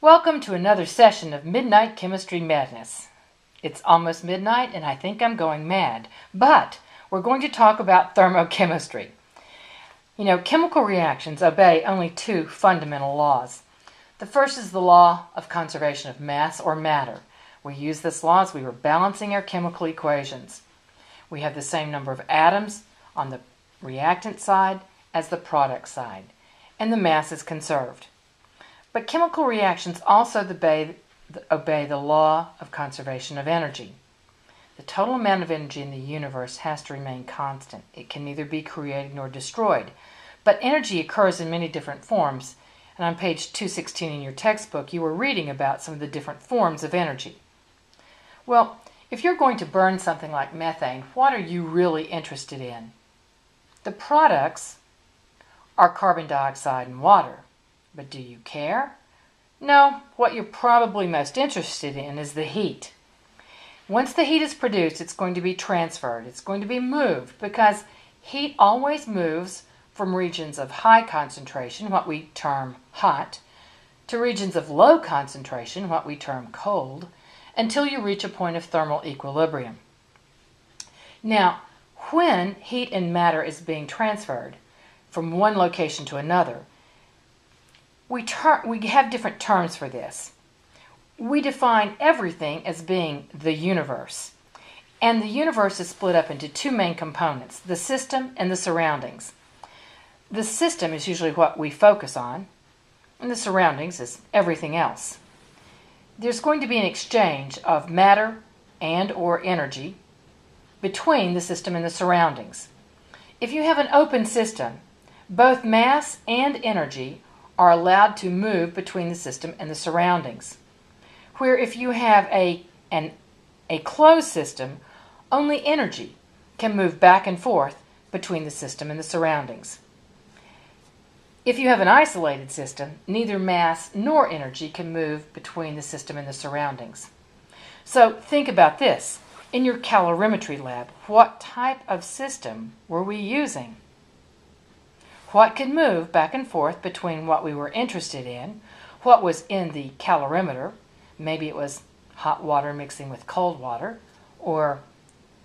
Welcome to another session of Midnight Chemistry Madness. It's almost midnight and I think I'm going mad, but we're going to talk about thermochemistry. You know, chemical reactions obey only two fundamental laws. The first is the law of conservation of mass or matter. We use this law as we were balancing our chemical equations. We have the same number of atoms on the reactant side as the product side, and the mass is conserved. But chemical reactions also obey the law of conservation of energy. The total amount of energy in the universe has to remain constant. It can neither be created nor destroyed. But energy occurs in many different forms, and on page 216 in your textbook you were reading about some of the different forms of energy. Well, if you're going to burn something like methane, what are you really interested in? The products are carbon dioxide and water. But do you care? No, what you're probably most interested in is the heat. Once the heat is produced, it's going to be transferred. It's going to be moved because heat always moves from regions of high concentration, what we term hot, to regions of low concentration, what we term cold, until you reach a point of thermal equilibrium. Now, when heat and matter is being transferred from one location to another, we have different terms for this. We define everything as being the universe. And the universe is split up into two main components, the system and the surroundings. The system is usually what we focus on, and the surroundings is everything else. There's going to be an exchange of matter and or energy between the system and the surroundings. If you have an open system, both mass and energy are allowed to move between the system and the surroundings. Where if you have a closed system, only energy can move back and forth between the system and the surroundings. If you have an isolated system, neither mass nor energy can move between the system and the surroundings. So think about this. In your calorimetry lab, what type of system were we using? What could move back and forth between what we were interested in, what was in the calorimeter, maybe it was hot water mixing with cold water, or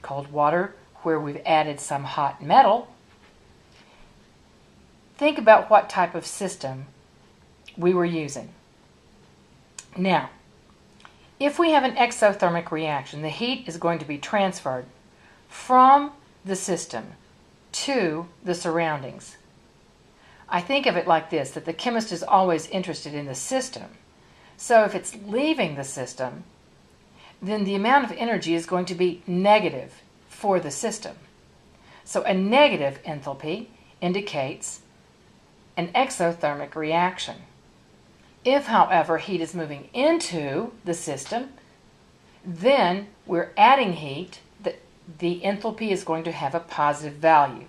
cold water where we've added some hot metal. Think about what type of system we were using. Now, if we have an exothermic reaction, the heat is going to be transferred from the system to the surroundings. I think of it like this, that the chemist is always interested in the system. So if it's leaving the system, then the amount of energy is going to be negative for the system. So a negative enthalpy indicates an exothermic reaction. If, however, heat is moving into the system, then we're adding heat. The enthalpy is going to have a positive value.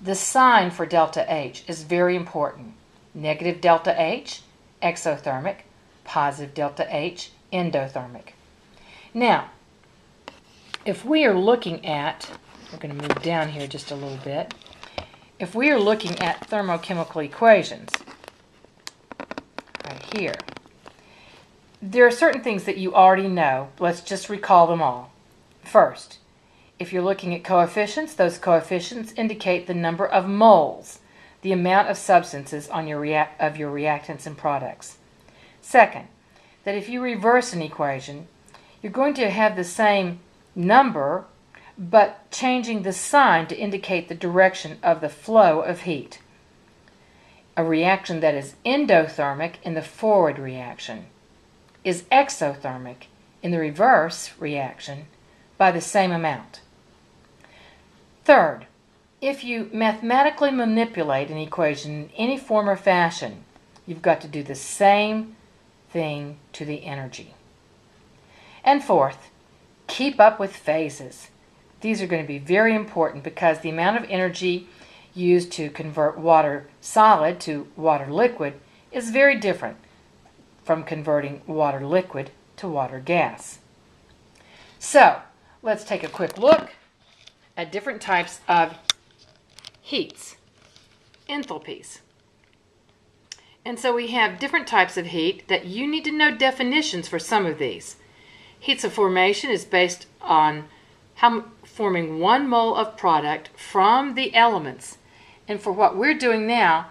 The sign for delta H is very important. Negative delta H, exothermic. Positive delta H, endothermic. Now, if we are looking at, we're going to move down here just a little bit. If we are looking at thermochemical equations, right here, there are certain things that you already know. Let's just recall them all. First, if you're looking at coefficients, those coefficients indicate the number of moles, the amount of substances on your reactants and products. Second, that if you reverse an equation, you're going to have the same number, but changing the sign to indicate the direction of the flow of heat. A reaction that is endothermic in the forward reaction is exothermic in the reverse reaction by the same amount. Third, if you mathematically manipulate an equation in any form or fashion, you've got to do the same thing to the energy. And fourth, keep up with phases. These are going to be very important because the amount of energy used to convert water solid to water liquid is very different from converting water liquid to water gas. So, let's take a quick look at different types of heats, enthalpies. And so we have different types of heat that you need to know definitions for some of these. Heats of formation is based on forming 1 mole of product from the elements. And for what we're doing now,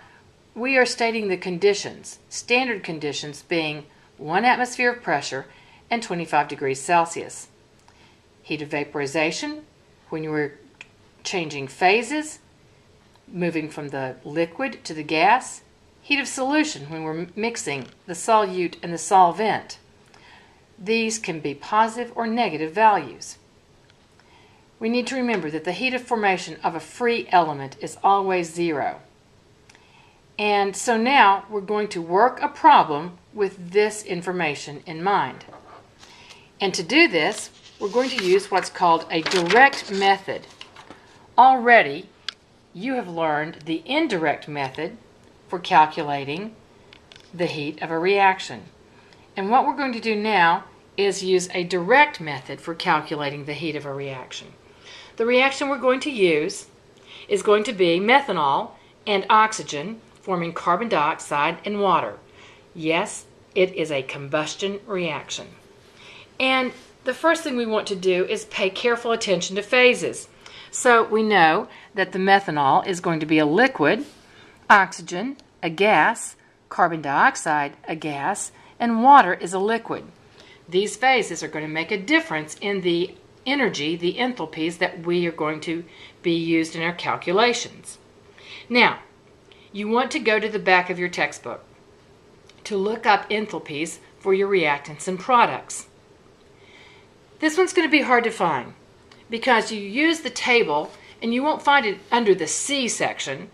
we are stating the conditions, standard conditions being 1 atmosphere of pressure and 25 degrees Celsius. Heat of vaporization, when you were changing phases, moving from the liquid to the gas. Heat of solution, when we're mixing the solute and the solvent. These can be positive or negative values. We need to remember that the heat of formation of a free element is always 0. And so now we're going to work a problem with this information in mind. And to do this, we're going to use what's called a direct method. Already, you have learned the indirect method for calculating the heat of a reaction. And what we're going to do now is use a direct method for calculating the heat of a reaction. The reaction we're going to use is going to be methanol and oxygen forming carbon dioxide and water. Yes, it is a combustion reaction. And the first thing we want to do is pay careful attention to phases. So we know that the methanol is going to be a liquid, oxygen, a gas, carbon dioxide, a gas, and water is a liquid. These phases are going to make a difference in the energy, the enthalpies that we are going to be used in our calculations. Now, you want to go to the back of your textbook to look up enthalpies for your reactants and products. This one's going to be hard to find because you use the table and you won't find it under the C section,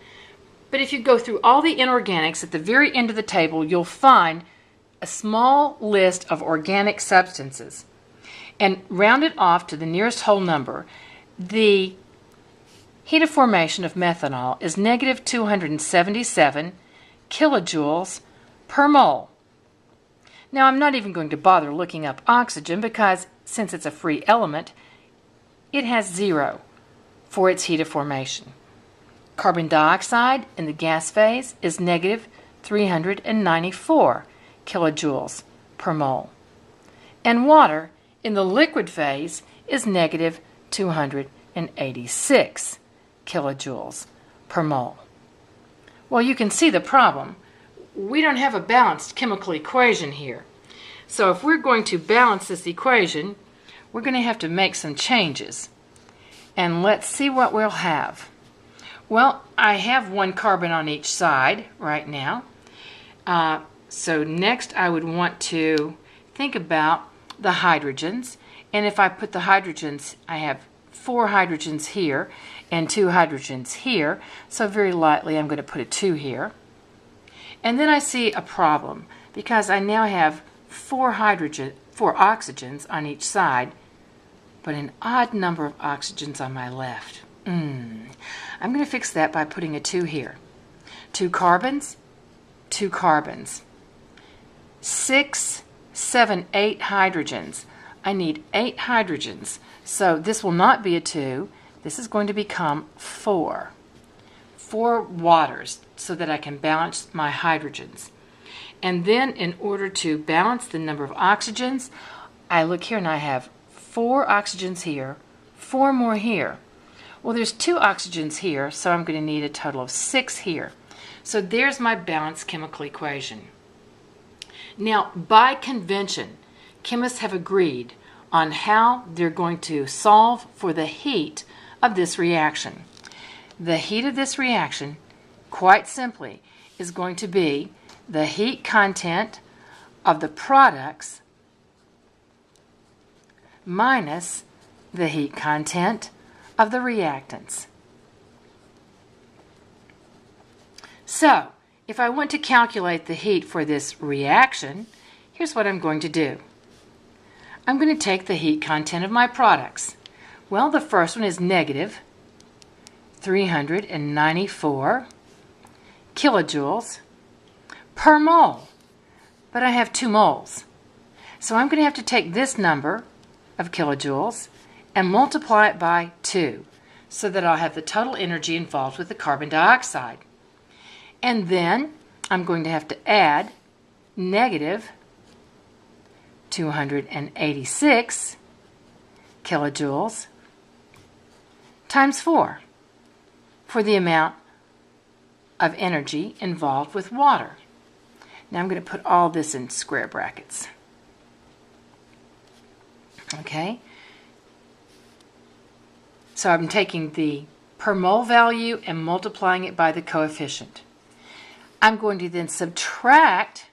but if you go through all the inorganics at the very end of the table, you'll find a small list of organic substances. And round it off to the nearest whole number, the heat of formation of methanol is negative 277 kilojoules per mole. Now, I'm not even going to bother looking up oxygen because since it's a free element, it has 0 for its heat of formation. Carbon dioxide in the gas phase is negative 394 kilojoules per mole. And water in the liquid phase is negative 286 kilojoules per mole. Well, you can see the problem. We don't have a balanced chemical equation here. So if we're going to balance this equation, we're going to have to make some changes. And let's see what we'll have. Well, I have 1 carbon on each side right now. So next I would want to think about the hydrogens. And if I put the hydrogens, I have 4 hydrogens here and 2 hydrogens here. So very lightly I'm going to put a 2 here. And then I see a problem because I now have 4 oxygens on each side, but an odd number of oxygens on my left. I'm going to fix that by putting a 2 here. 2 carbons, 2 carbons. 6, 7, 8 hydrogens. I need 8 hydrogens. So this will not be a 2. This is going to become 4. 4 waters so that I can balance my hydrogens. And then in order to balance the number of oxygens, I look here and I have 4 oxygens here, 4 more here. Well, there's 2 oxygens here, so I'm going to need a total of 6 here. So there's my balanced chemical equation. Now, by convention, chemists have agreed on how they're going to solve for the heat of this reaction. The heat of this reaction, quite simply, is going to be the heat content of the products minus the heat content of the reactants. So, if I want to calculate the heat for this reaction, here's what I'm going to do. I'm going to take the heat content of my products. Well, the first one is negative 394 kilojoules per mole. But I have 2 moles. So I'm going to have to take this number of kilojoules and multiply it by 2 so that I'll have the total energy involved with the carbon dioxide. And then I'm going to have to add negative 286 kilojoules times 4 for the amount of energy involved with water. Now I'm going to put all this in square brackets. Okay? So I'm taking the per mole value and multiplying it by the coefficient. I'm going to then subtract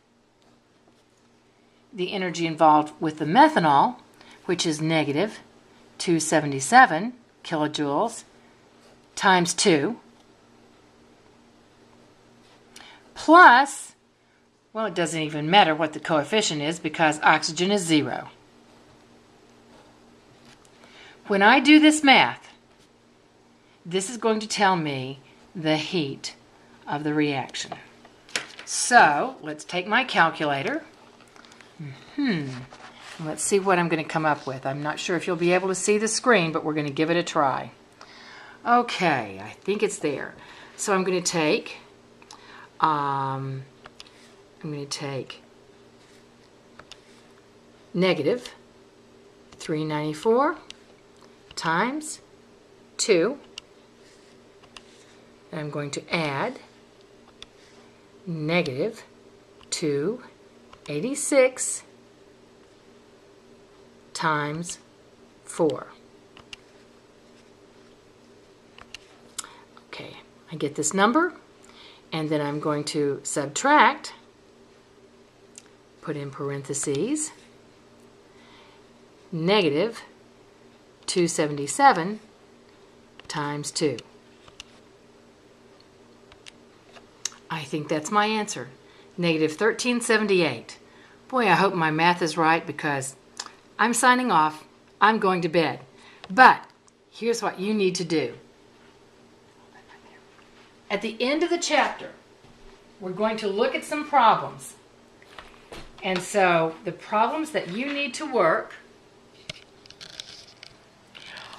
the energy involved with the methanol, which is negative 277 kilojoules times 2, plus, well, it doesn't even matter what the coefficient is because oxygen is 0. When I do this math, this is going to tell me the heat of the reaction. So, let's take my calculator. Let's see what I'm going to come up with. I'm not sure if you'll be able to see the screen, but we're going to give it a try. Okay, I think it's there. So I'm going to take negative 394 times 2, and I'm going to add negative 286 times 4. Okay, I get this number, and then I'm going to subtract, put in parentheses, negative 277 times 2. I think that's my answer, negative 1378. Boy, I hope my math is right because I'm signing off. I'm going to bed. But here's what you need to do. At the end of the chapter, we're going to look at some problems. And so the problems that you need to work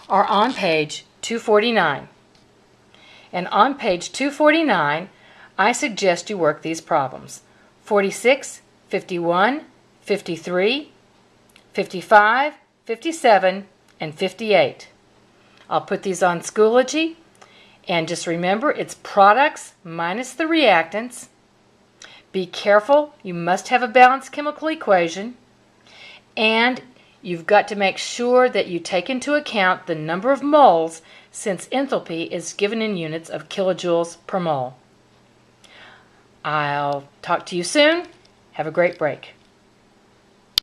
are on page 249. And on page 249, I suggest you work these problems: 46, 51, 53, 55, 57, and 58. I'll put these on Schoology, and just remember it's products minus the reactants. Be careful, you must have a balanced chemical equation, and you've got to make sure that you take into account the number of moles since enthalpy is given in units of kilojoules per mole. I'll talk to you soon. Have a great break.